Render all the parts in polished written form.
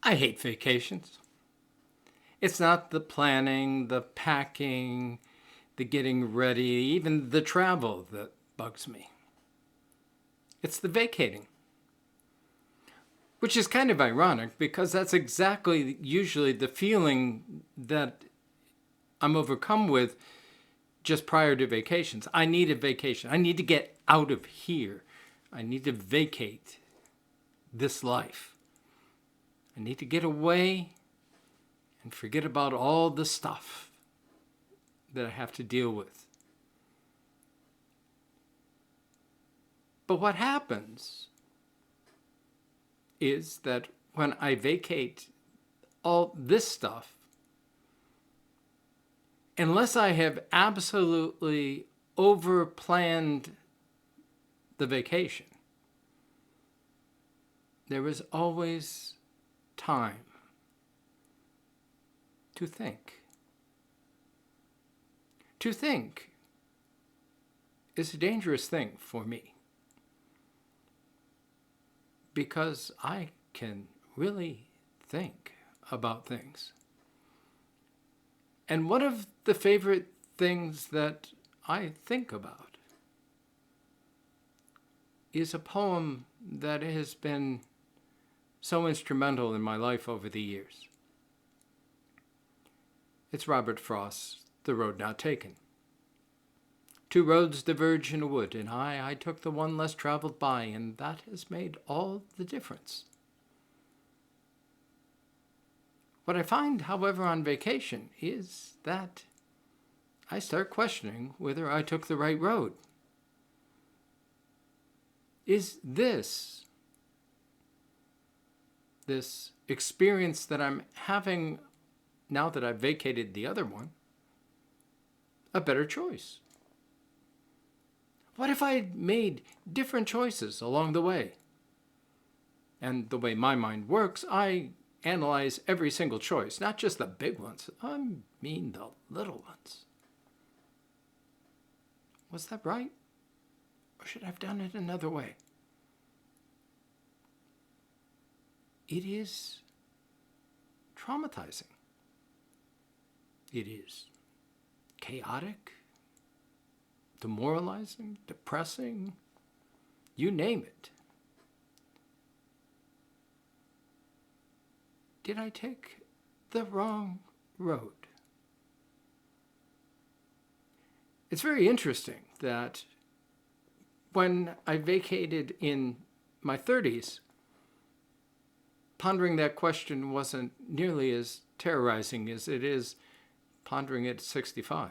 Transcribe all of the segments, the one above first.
I hate vacations. It's not the planning, the packing, the getting ready, even the travel that bugs me. It's the vacating, which is kind of ironic because that's exactly usually the feeling that I'm overcome with just prior to vacations. I need a vacation. I need to get out of here. I need to vacate this life. I need to get away and forget about all the stuff that I have to deal with. But what happens is that when I vacate all this stuff, unless I have absolutely over-planned the vacation, there is always time to think. To think is a dangerous thing for me because I can really think about things. And one of the favorite things that I think about is a poem that has been so instrumental in my life over the years. It's Robert Frost's The Road Not Taken. Two roads diverge in a wood, and I took the one less traveled by, and that has made all the difference. What I find, however, on vacation is that I start questioning whether I took the right road. Is this experience that I'm having now that I've vacated the other one a better choice? What if I made different choices along the way? And the way my mind works, I analyze every single choice, not just the big ones. I mean the little ones. Was that right? Or should I have done it another way? It is traumatizing. It is chaotic, demoralizing, depressing, you name it. Did I take the wrong road? It's very interesting that when I vacated in my 30s, pondering that question wasn't nearly as terrorizing as it is pondering it at 65.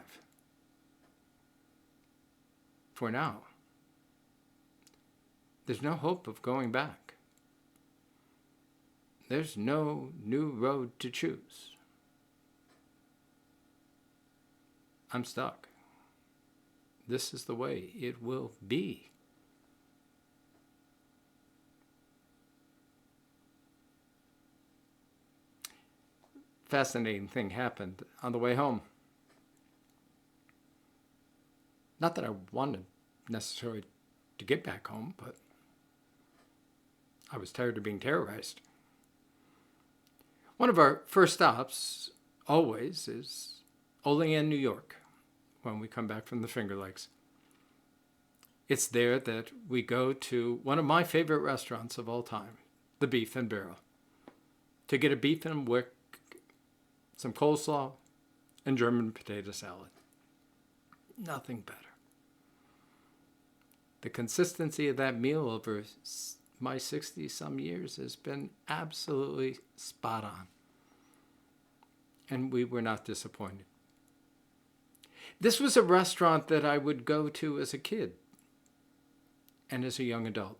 For now, there's no hope of going back. There's no new road to choose. I'm stuck. This is the way it will be. Fascinating thing happened on the way home. Not that I wanted necessarily to get back home, but I was tired of being terrorized. One of our first stops always is Olean, New York, when we come back from the Finger Lakes. It's there that we go to one of my favorite restaurants of all time, the Beef and Barrel, to get a beef and wick, some coleslaw, and German potato salad. Nothing better. The consistency of that meal over my 60-some years has been absolutely spot on. And we were not disappointed. This was a restaurant that I would go to as a kid and as a young adult.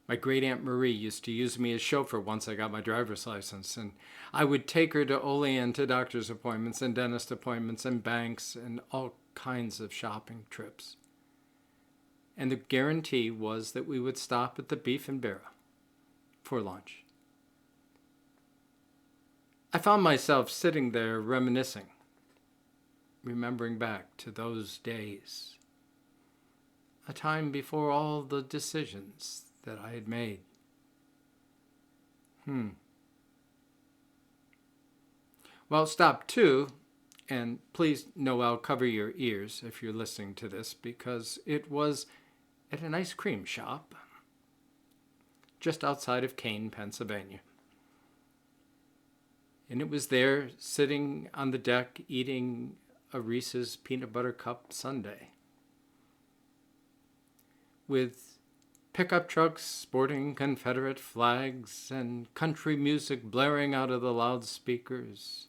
My great Aunt Marie used to use me as chauffeur once I got my driver's license, and I would take her to Olean to doctor's appointments and dentist appointments and banks and all kinds of shopping trips. And the guarantee was that we would stop at the Beef and Barrel for lunch. I found myself sitting there reminiscing, remembering back to those days, a time before all the decisions that I had made. Well, stop two, and please, Noel, cover your ears if you're listening to this, because it was at an ice cream shop just outside of Kane, Pennsylvania. And it was there, sitting on the deck, eating a Reese's peanut butter cup sundae, with pickup trucks sporting Confederate flags and country music blaring out of the loudspeakers.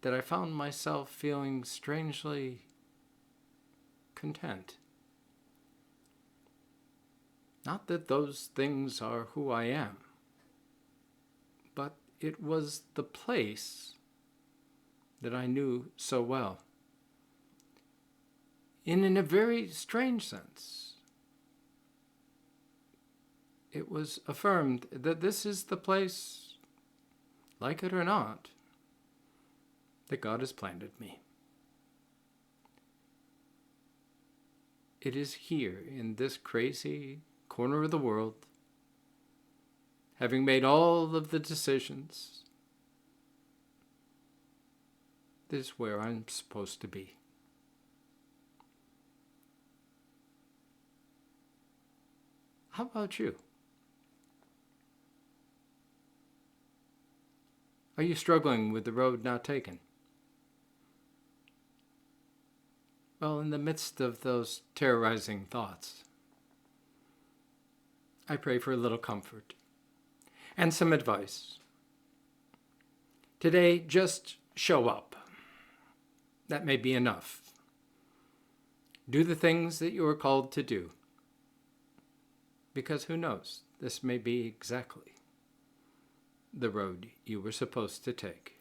That I found myself feeling strangely content. Not that those things are who I am, but it was the place that I knew so well. And in a very strange sense, it was affirmed that this is the place, like it or not, that God has planted me. It is here in this crazy corner of the world, having made all of the decisions, this is where I'm supposed to be. How about you? Are you struggling with the road not taken? Well, in the midst of those terrorizing thoughts, I pray for a little comfort and some advice. Today, just show up. That may be enough. Do the things that you are called to do. Because who knows, this may be exactly the road you were supposed to take.